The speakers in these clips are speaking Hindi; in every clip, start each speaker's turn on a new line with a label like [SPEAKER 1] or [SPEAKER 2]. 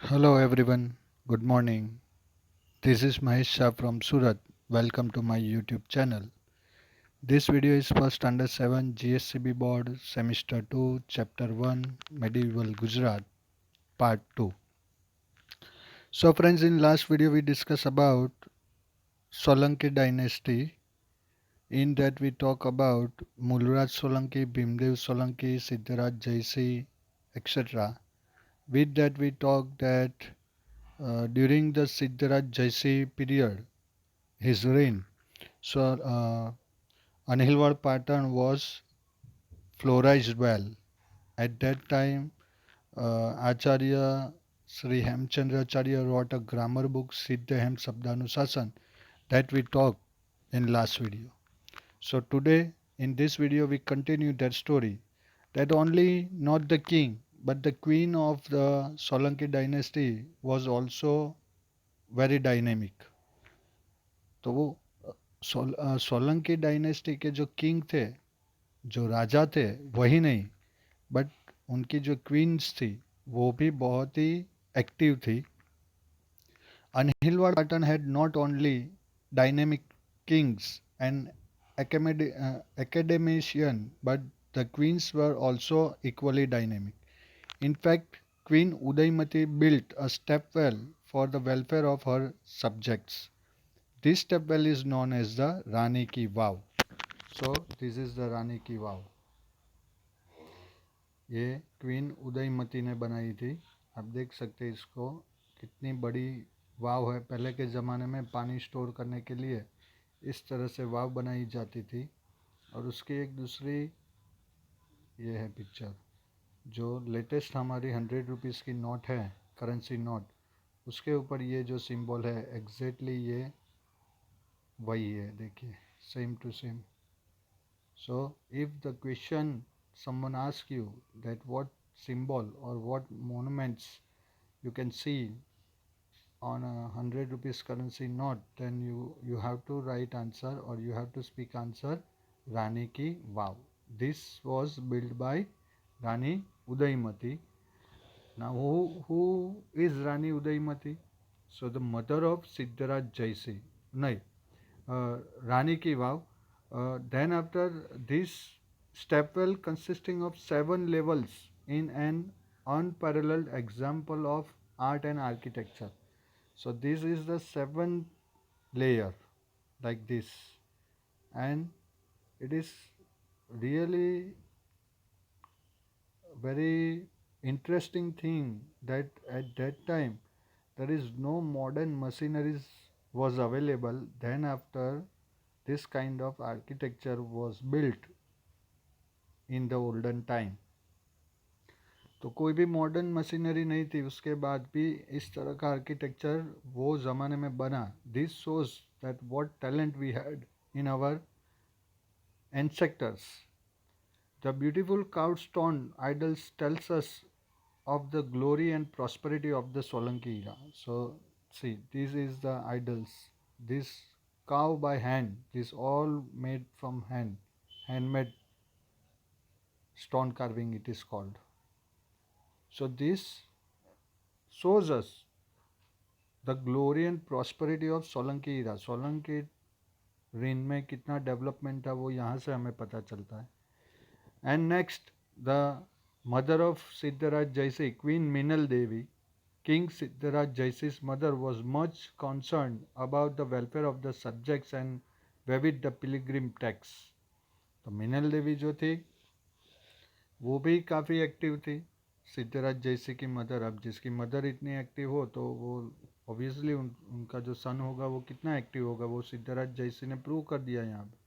[SPEAKER 1] Hello everyone, good morning. This is Mahesh Shah from Surat. Welcome to my YouTube channel. This video is for Standard 7 GSCB Board Semester 2 Chapter 1 Medieval Gujarat Part 2. So friends, in last video we discussed about Solanki dynasty. In that we talk about Mulraj Solanki, Bhimdev Solanki, Siddharaj Jaisi, etc. With that we talk that during the Siddharaj Jaisi period, his reign, so Anhilwad pattern was flourished well. At that time, Acharya Sri Hemchandra Acharya wrote a grammar book, Siddha Hem Sabdanusasan, that we talked in last video. So today, in this video, we continue that story. That only not the king, but the queen of the Solanki dynasty was also very dynamic. तो वो सोलंकी डायनेस्टी के जो किंग थे, जो राजा थे, वही नहीं, बट उनकी जो क्वींस थी वो भी बहुत ही एक्टिव थी. Anhilwad Patan had not only dynamic kings and academician, but the queens were also equally dynamic. In fact, Queen Udaymati built a stepwell for the welfare of her subjects. This stepwell is known as the Rani Ki Vav. So this is the Rani Ki Vav. ये क्वीन उदयमती ने बनाई थी. आप देख सकते हैं इसको, कितनी बड़ी वाव है. पहले के ज़माने में पानी स्टोर करने के लिए इस तरह से वाव बनाई जाती थी. और उसकी एक दूसरी ये है पिक्चर, जो लेटेस्ट हमारी 100 रुपीज़ की नोट है, करेंसी नोट, उसके ऊपर ये जो सिंबल है एग्जैक्टली ये वही है. देखिए, same to same. So if the question someone asks you that what symbol or what monuments you can see on a 100 rupees currency note, then you have to write answer, or you have to speak answer Rani Ki Vav. This was built by Rani Udaymati. Now who is Rani Udaymati? So the mother of Siddharaj Jaisi. No, Rani Ki Vav. Then after this stepwell consisting of 7 levels in an unparalleled example of art and architecture. So this is the 7th layer like this, and it is really very interesting thing that at that time there is no modern machineries was available. Then after this kind of architecture was built in the olden time. तो कोई भी मॉडर्न मशीनरी नहीं थी, उसके बाद भी इस तरह का आर्किटेक्चर वो ज़माने में बना. This shows that what talent we had in our ancestors. The beautiful carved stone idols tells us of the glory and prosperity of the Solanki era. So see, this is the idols. This carved by hand. This all made from hand, handmade stone carving it is called. So this shows us the glory and prosperity of Solanki era. Solanki rain में कितना डेवलपमेंट था वो यहाँ से हमें पता चलता है. And next, the mother of Siddharaj जैसी, queen Meenal Devi. King Siddharaj Jaisi's mother was much concerned about the welfare of the subjects and levied the pilgrim tax. तो मीनल देवी जो थी वो भी काफ़ी एक्टिव थी. सिद्धराज जैसी की मदर, अब जिसकी मदर इतनी एक्टिव हो तो वो ऑब्वियसली उनका जो सन होगा वो कितना एक्टिव होगा, वो सिद्धराज जैसी ने प्रूव कर दिया यहाँ पे.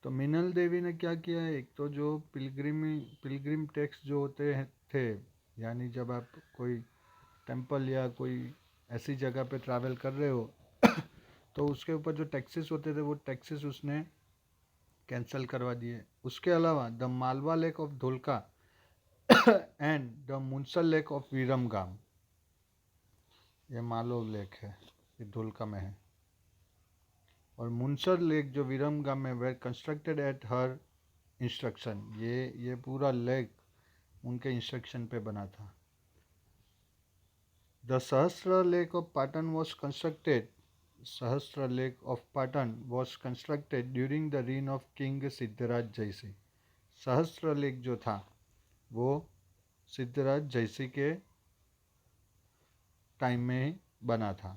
[SPEAKER 1] तो मीनल देवी ने क्या किया है, एक तो जो पिलग्रिम टैक्स जो होते हैं थे, यानी जब आप कोई टेम्पल या कोई ऐसी जगह पे ट्रैवल कर रहे हो तो उसके ऊपर जो टैक्सेस होते थे वो टैक्सेस उसने कैंसिल करवा दिए. उसके अलावा the Malav lake of Dholka and the Munsar lake of Viramgam, ये मालो लेक है, ये धोलका में है, और मुंसल लेक जो विरमगाम में were constructed at her instruction. ये पूरा लेक उनके इंस्ट्रक्शन पे बना था. The Sahasra Lake of Patan was constructed. Sahasra Lake of Patan was constructed during the reign of King Siddharaj Jaisingh. सहस्त्र लेक जो था वो सिद्धराज जयसिंह के टाइम में ही बना था.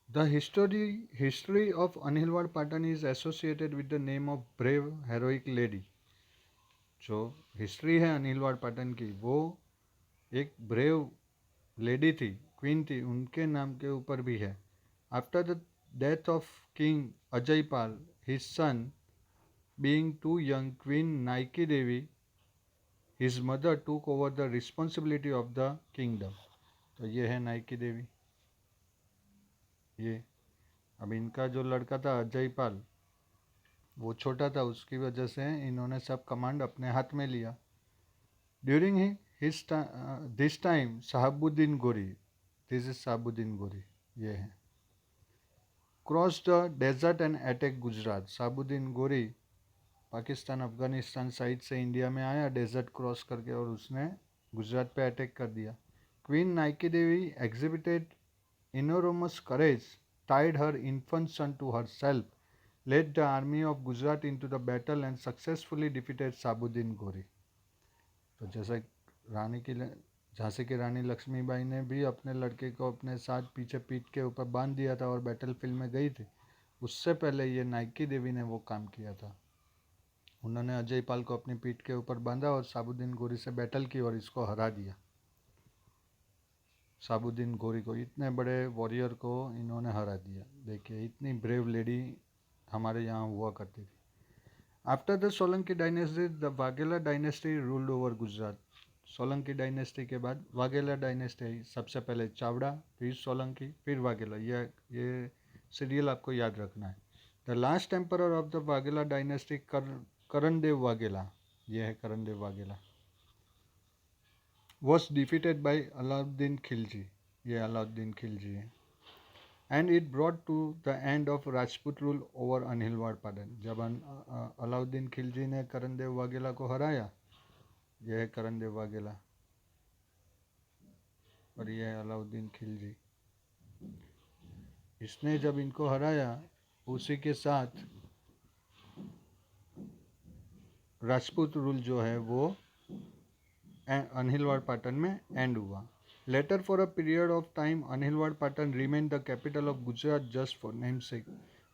[SPEAKER 1] The history of Anhilwad Patan is associated with the name of brave heroic lady. जो हिस्ट्री है अनिलवाड़ पाटन की वो एक ब्रेव लेडी थी, क्वीन थी, उनके नाम के ऊपर भी है. After the death of King Ajaypal, his son being too young, Queen Naiki Devi his mother took over the responsibility of the kingdom. तो ये है नाइकी देवी. ये अब इनका जो लड़का था अजयपाल वो छोटा था, उसकी वजह से इन्होंने सब कमांड अपने हाथ में लिया. ड्यूरिंग दिस टाइम शहाबुद्दीन गोरी, दिस इज शहाबुद्दीन गोरी, ये है, cross the desert and attack Gujarat. Shahabuddin Ghori Pakistan Afghanistan side से इंडिया में आया डेजर्ट क्रॉस करके और उसने गुजरात पे अटैक कर दिया. Queen Naiki Devi exhibited इनोरमस courage, tied her infant son to herself, led the army of Gujarat into the battle and successfully defeated Shahabuddin Gori. तो जैसे रानी की झांसी की रानी लक्ष्मीबाई ने भी अपने लड़के को अपने साथ पीछे पीठ के ऊपर बांध दिया था और बैटल फील्ड में गई थी, उससे पहले ये नाइकी देवी ने वो काम किया था. उन्होंने अजयपाल को अपनी पीठ के ऊपर बांधा और शहाबुद्दीन गोरी से बैटल की और इसको हरा दिया. शहाबुद्दीन गोरी को, इतने बड़े वॉरियर को इन्होंने हरा दिया. देखिए इतनी ब्रेव लेडी हमारे यहाँ हुआ करती थी. After the Solanki dynasty, the Vaghela dynasty ruled over Gujarat. Solanki dynasty के बाद वाघेला डायनेस्टी आई. सबसे पहले चावड़ा, फिर सोलंकी, फिर वाघेला. ये सीरियल आपको याद रखना है. The last emperor of the Vaghela dynasty Karandev Vaghela, ये है Karandev Vaghela, was defeated by Alauddin Khilji. ये अलाउद्दीन खिलजी है. And it brought to the end of Rajput rule over Anhilwad Padan. जब अलाउद्दीन खिलजी ने करणदेव वाघेला को हराया, यह है करणदेव वाघेला और यह है अलाउद्दीन खिलजी. इसने जब इनको हराया उसी के साथ राजपूत रूल जो है वो अनिलवाड़ पाटन में एंड हुआ. Later for a period of time Anhilwad Patan remain the capital of Gujarat just for name sake.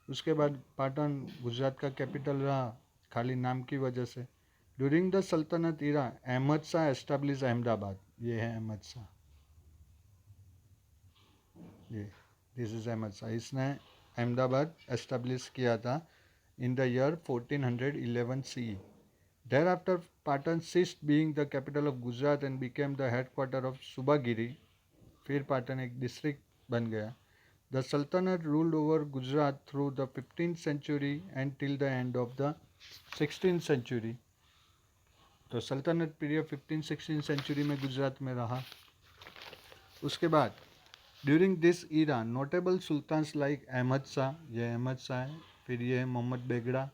[SPEAKER 1] उसके बाद पाटन गुजरात का कैपिटल रहा खाली नाम की वजह से. ड्यूरिंग द सल्तनत इरा अहमद शाह एस्टेब्लिश अहमदाबाद. ये है अहमद शाह, ये दिस इज अहमद शाह. इसने अहमदाबाद एस्टेब्लिश किया था in the year 1411 CE. Thereafter, Patan ceased being the capital of Gujarat and became the headquarter of Subagiri. फिर पाटन एक डिस्ट्रिक्ट बन गया. The Sultanate ruled over Gujarat through the 15th century and till the end of the 16th century. तो सल्तनत पीरियड 15-16 सेंचुरी में गुजरात में रहा. उसके बाद during this era notable sultans like Ahmad Shah, ये अहमद शाह है. फिर ये है मोहम्मद बेगड़ा.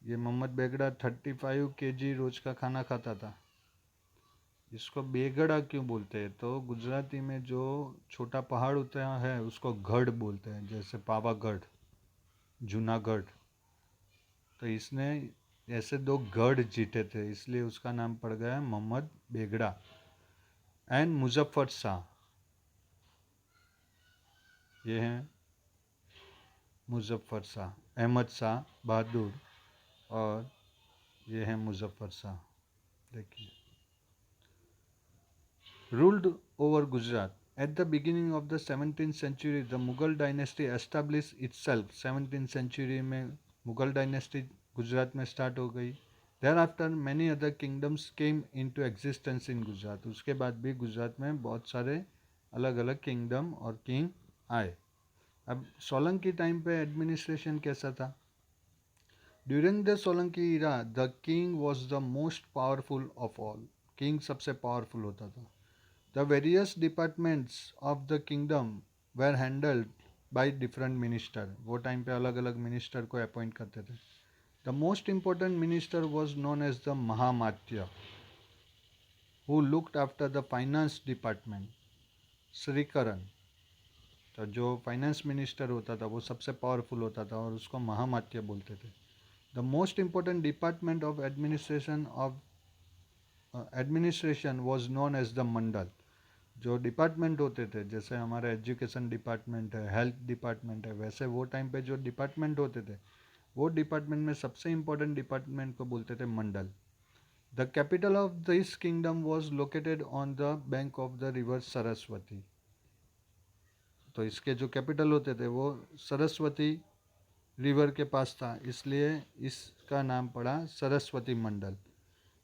[SPEAKER 1] ये मोहम्मद बेगड़ा 35 kg रोज का खाना खाता था. इसको बेगड़ा क्यों बोलते हैं? तो गुजराती में जो छोटा पहाड़ होता है उसको गढ़ बोलते हैं, जैसे पावागढ़, जूनागढ़. तो इसने ऐसे 2 गढ़ जीते थे इसलिए उसका नाम पड़ गया मोहम्मद बेगड़ा. एंड मुजफ्फर शाह, ये हैं मुजफ्फर शाह. अहमद शाह बहादुर और ये है मुजफ्फर शाह. देखिए ruled over Gujarat. At the beginning of the 17th century, the Mughal dynasty established itself. 17th century में मुगल डायनेस्टी गुजरात में स्टार्ट हो गई. Thereafter, many other kingdoms came into existence in Gujarat. उसके बाद भी गुजरात में बहुत सारे अलग अलग किंगडम और किंग आए. अब सोलंकी टाइम पे एडमिनिस्ट्रेशन कैसा था? During the Solanki era the king was the most powerful of all. King सबसे पावरफुल होता था. The various departments of the kingdom were handled by different minister. वो टाइम पे अलग अलग मिनिस्टर को अपॉइंट करते थे. The most important minister was known as the Mahamatya. who looked after the finance department, Shrikaran. तो जो फाइनेंस मिनिस्टर होता था वो सबसे पावरफुल होता था और उसको महामात्य बोलते थे। The most important department of administration was known as the mandal. जो डिपार्टमेंट होते थे, जैसे हमारा एजुकेशन डिपार्टमेंट है, हेल्थ डिपार्टमेंट है, वैसे वो टाइम पे जो डिपार्टमेंट होते थे वो डिपार्टमेंट में सबसे इम्पोर्टेंट डिपार्टमेंट को बोलते थे मंडल। The capital of this kingdom was located on the bank of the river Saraswati. तो इसके जो कैपिटल होते थे वो सरस्वती रिवर के पास था, इसलिए इसका नाम पड़ा Saraswati Mandal.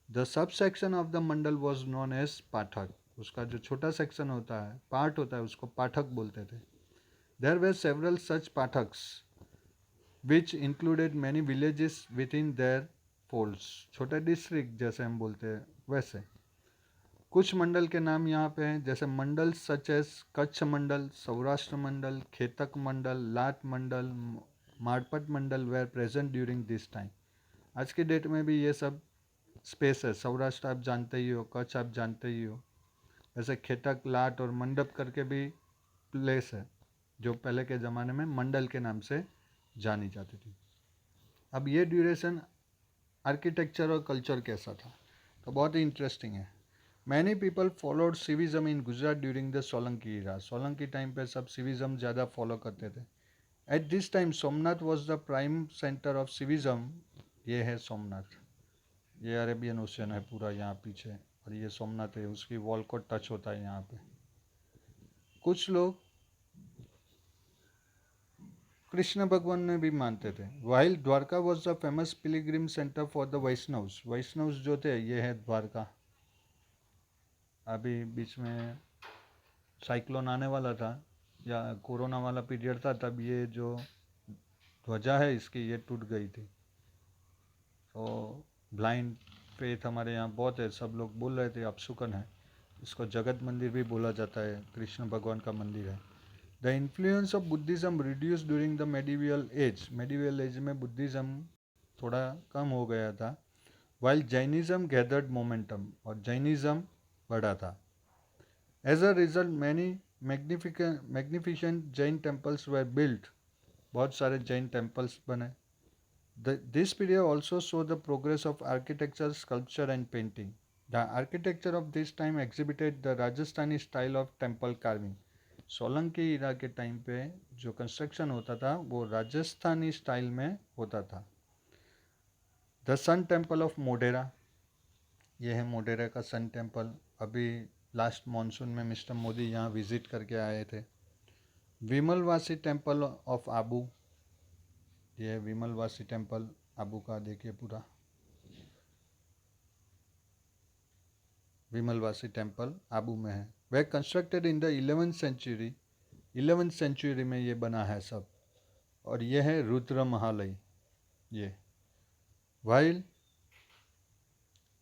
[SPEAKER 1] The sub section of the mandal was known as pathak. उसका जो छोटा सेक्शन होता है, पार्ट होता है, उसको पाठक बोलते थे। There were several such pathaks which included many villages within their folds. छोटे डिस्ट्रिक्ट जैसे हम बोलते हैं वैसे। कुछ मंडल के नाम यहाँ पे हैं, जैसे mandal such as Kutch Mandal, Saurashtra Mandal, Khetak Mandal, Lat Mandal, Marpat Mandal were present during this time. आज की डेट में भी ये सब स्पेस है। सौराष्ट्र आप जानते ही हो, कच्छ आप जानते ही हो, वैसे खेतक, लाट और मंडप करके भी प्लेस है जो पहले के ज़माने में मंडल के नाम से जानी जाती थी। अब ये ड्यूरेशन आर्किटेक्चर और कल्चर कैसा था, तो बहुत ही इंटरेस्टिंग है। Many people followed Shivism in Gujarat during the Solanki era. Solanki time पे सब सिविज़म ज़्यादा फॉलो करते थे। At this time Somnath was the prime centre of Shivism. ये है सोमनाथ, ये अरेबियन ओशियन है पूरा यहाँ पीछे, और ये सोमनाथ है, उसकी वॉल को टच होता है यहाँ पे। कुछ लोग कृष्ण भगवान में भी मानते थे। While Dwarka was the famous pilgrim centre for the Vaishnavs. Vaishnavs जो थे ये है द्वारका। अभी बीच में साइक्लोन आने वाला था या कोरोना वाला पीरियड था, तब ये जो ध्वजा है इसकी ये टूट गई थी। तो ब्लाइंड फेथ हमारे यहाँ बहुत है, सब लोग बोल रहे थे अपशुकन है। इसको जगत मंदिर भी बोला जाता है, कृष्ण भगवान का मंदिर है। The influence of Buddhism reduce during the medieval age. Medieval age में बुद्धिज़्म थोड़ा कम हो गया था। वाइल जैनिज़्म गैदर्ड मोमेंटम, और जैनिज़्म बढ़ा था। As a result many magnificent Jain temples were built. बहुत सारे जैन टेम्पल्स बने। This period also saw the progress of architecture, sculpture and painting. The architecture of this time exhibited the Rajasthani style of temple carving. Solanki era के टाइम पे जो कंस्ट्रक्शन होता था वो राजस्थानी स्टाइल में होता था। The sun temple of Modhera, ये है मोढेरा का सन टेम्पल। अभी लास्ट मॉनसून में मिस्टर मोदी यहाँ विजिट करके आए थे। विमलवासी टेम्पल ऑफ आबू, ये है विमलवासी टेम्पल आबू का, देखिए पूरा विमलवासी टेम्पल आबू में है। वह constructed in the 11th century. 11th century में ये बना है सब। और ये है रुद्र महालय। ये while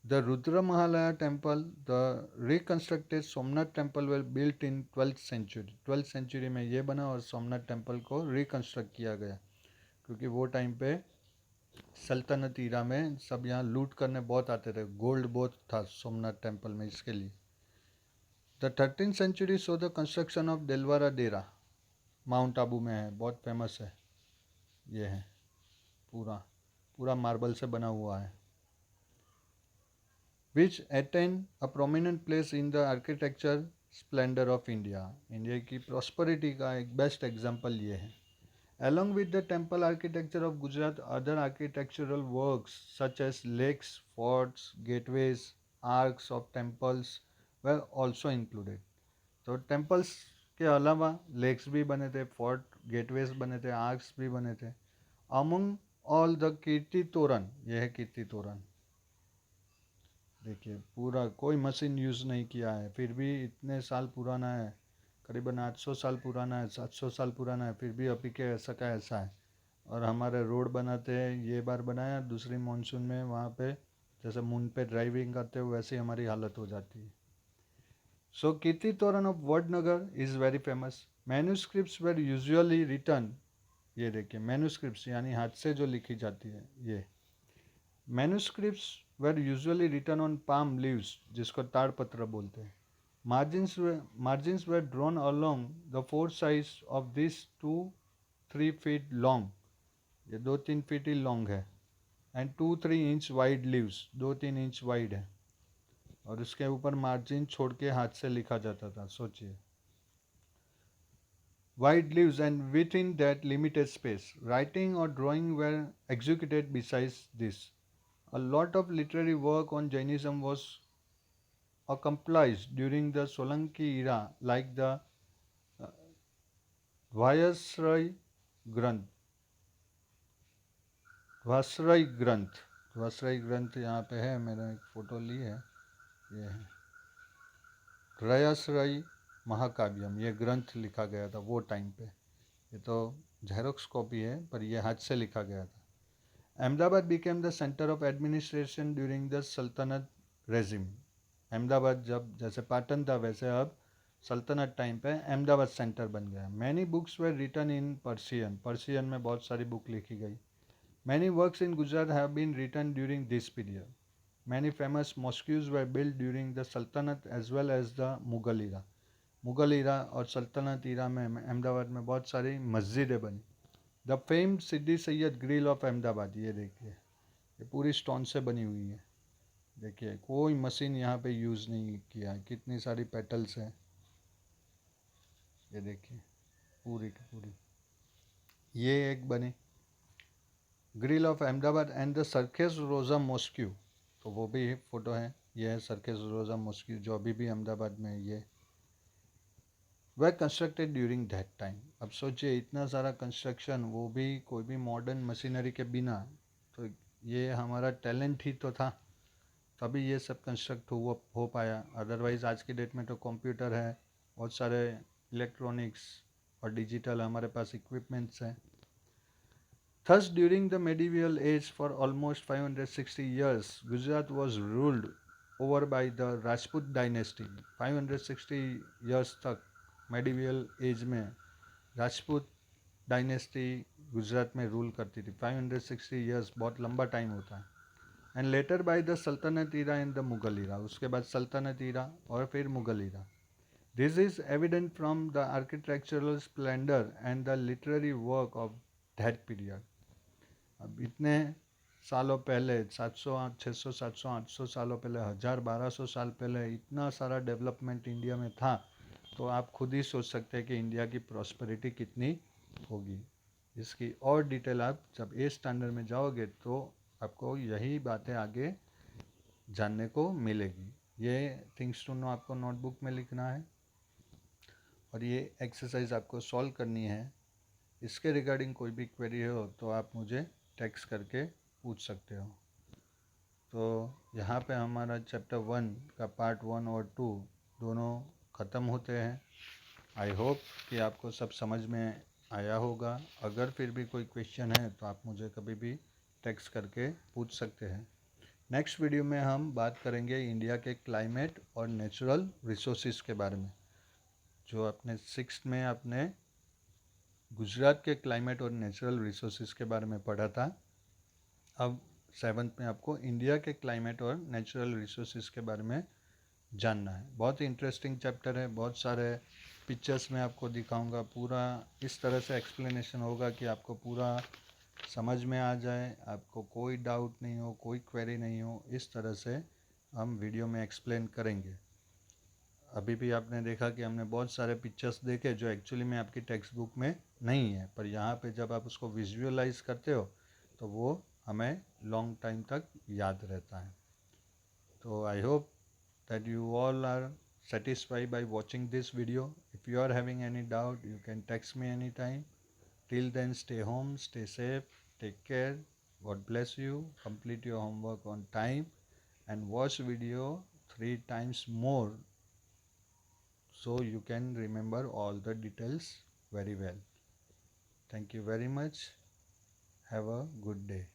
[SPEAKER 1] the Rudra Mahalaya temple, the reconstructed Somnath temple were built in 12th century. 12th century में ये बना और सोमनाथ टेम्पल को रिकंस्ट्रक्ट किया गया, क्योंकि वो टाइम पे सल्तनत ईरा में सब यहाँ लूट करने बहुत आते थे। गोल्ड बहुत था सोमनाथ टेम्पल में, इसके लिए। The 13th century so the construction of Delwara Dera, mount Abu में है, बहुत फेमस है। ये है पूरा पूरा मार्बल से बना हुआ है। Which attain a prominent place in the architecture splendour of India. India की प्रॉस्पेरिटी का एक बेस्ट एग्जाम्पल ये है। Along with the temple architecture of Gujarat, other architectural works such as lakes, forts, gateways, arcs of temples were also included. तो temples के अलावा lakes भी बने थे, fort, gateways बने थे, arcs भी बने थे। Among all the कीर्ति तोरण, यह है कीर्ति तोरण। देखिए पूरा कोई मशीन यूज़ नहीं किया है, फिर भी इतने साल पुराना है, करीबन 800 साल पुराना है, 700 साल पुराना है, फिर भी अभी के ऐसा का ऐसा है। और हमारे रोड बनाते हैं, ये बार बनाया, दूसरी मानसून में वहाँ पे जैसे मून पे ड्राइविंग करते हो वैसे हमारी हालत हो जाती है। So Kirti Toran of Vadnagar is very famous. Manuscripts were usually written, ये देखिए मैन्यूस्क्रिप्ट्स यानी हाथ से जो लिखी जाती है, ये manuscripts were usually written on palm leaves, जिसको ताड़पत्र बोलते हैं. Margins were drawn along the four sides of this 2-3 feet long. ये 2-3 फीट ही लॉन्ग है. And 2-3 inch wide leaves, 2-3 inch wide है. और उसके ऊपर मार्जिन छोड़ के हाथ से लिखा जाता था. सोचिए, wide leaves, and within that limited space, writing or drawing were executed. Besides this, a lot of literary work on Jainism was accomplished during the Solanki era, like the uh, Vyasrai Granth. Vasrai Granth. Vasrai Granth यहाँ पे है, मेरा एक फ़ोटो ली है, ये है रयासराई महाकाव्यम. ये ग्रंथ लिखा गया था वो टाइम पे. ये तो जेरोक्स कॉपी है, पर ये हाथ से लिखा गया था. Ahmedabad became the center of administration during the सल्तनत regime. अहमदाबाद जब जैसे पाटन था वैसे अब सल्तनत टाइम पे अहमदाबाद सेंटर बन गया. Many books were written in Persian. Persian में बहुत सारी बुक लिखी गई. Many works in Gujarat have been written during this period. Many famous mosques were build during the sultanate as well as the Mughal era. Mughal era और सल्तनत इरा में अहमदाबाद में बहुत सारी मस्जिदें बनी. The famed Siddi Syed grill of Ahmedabad. ये देखिए, ये पूरी स्टोन से बनी हुई है. देखिए, कोई मशीन यहाँ पे यूज़ नहीं किया है. कितनी सारी पेटल्स हैं, ये देखिए, पूरी की पूरी. ये एक बनी grill of Ahmedabad. And the Sarkhej Roza mosque, तो वो भी फ़ोटो है. ये है सर्केस रोज़ा मॉस्क्यू जो अभी भी अहमदाबाद में है. ये वह कंस्ट्रक्टेड ड्यूरिंग दैट टाइम. अब सोचिए, इतना सारा कंस्ट्रक्शन, वो भी कोई भी मॉडर्न मशीनरी के बिना. तो ये हमारा टैलेंट ही तो था, तभी ये सब कंस्ट्रक्ट हो पाया. अदरवाइज़ आज की डेट में तो कंप्यूटर है, बहुत सारे इलेक्ट्रॉनिक्स और डिजिटल हमारे पास इक्विपमेंट्स हैं. Thus, during the medieval age, for almost 560 years, Gujarat was ruled over by the Rajput dynasty. 560 years तक मेडिवियल एज में राजपूत डायनेस्टी गुजरात में रूल करती थी. 560 ईयर्स बहुत लंबा टाइम होता है. एंड लेटर बाय द सल्तनत era and the Mughal era. उसके बाद सल्तनत ईरा और फिर Mughal era. This is evident from the architectural splendour and the literary work of that period. अब इतने सालों पहले, 700 600 700 800 सालों पहले, 1000 1200 साल पहले इतना सारा डेवलपमेंट इंडिया में था. तो आप खुद ही सोच सकते हैं कि इंडिया की प्रॉस्पेरिटी कितनी होगी. इसकी और डिटेल आप जब ए स्टैंडर्ड में जाओगे तो आपको यही बातें आगे जानने को मिलेगी. ये थिंग्स टू नो आपको नोटबुक में लिखना है और ये एक्सरसाइज आपको सॉल्व करनी है. इसके रिगार्डिंग कोई भी क्वेरी हो तो आप मुझे टेक्स्ट करके पूछ सकते हो. तो यहाँ पे हमारा चैप्टर 1 का पार्ट 1 और 2 दोनों ख़त्म होते हैं. आई होप कि आपको सब समझ में आया होगा. अगर फिर भी कोई क्वेश्चन है तो आप मुझे कभी भी टेक्स्ट करके पूछ सकते हैं. नेक्स्ट वीडियो में हम बात करेंगे इंडिया के क्लाइमेट और नेचुरल रिसोर्सेज के बारे में. जो अपने 6th में अपने गुजरात के क्लाइमेट और नेचुरल रिसोर्सेज के बारे में पढ़ा था, अब 7th में आपको इंडिया के क्लाइमेट और नेचुरल रिसोर्सेज के बारे में जानना है. बहुत ही इंटरेस्टिंग चैप्टर है. बहुत सारे पिक्चर्स में आपको दिखाऊंगा. पूरा इस तरह से एक्सप्लेनेशन होगा कि आपको पूरा समझ में आ जाए, आपको कोई डाउट नहीं हो, कोई क्वेरी नहीं हो. इस तरह से हम वीडियो में एक्सप्लेन करेंगे. अभी भी आपने देखा कि हमने बहुत सारे पिक्चर्स देखे जो एक्चुअली में आपकी टेक्स्ट बुक में नहीं है, पर यहाँ पे जब आप उसको विजुअलाइज करते हो तो वो हमें लॉन्ग टाइम तक याद रहता है. तो I hope that you all are satisfied by watching this video. If you are having any doubt, you can text me anytime. Till then, stay home, stay safe, take care. God bless you. Complete your homework on time and watch video 3 times more so you can remember all the details very well. Thank you very much. Have a good day.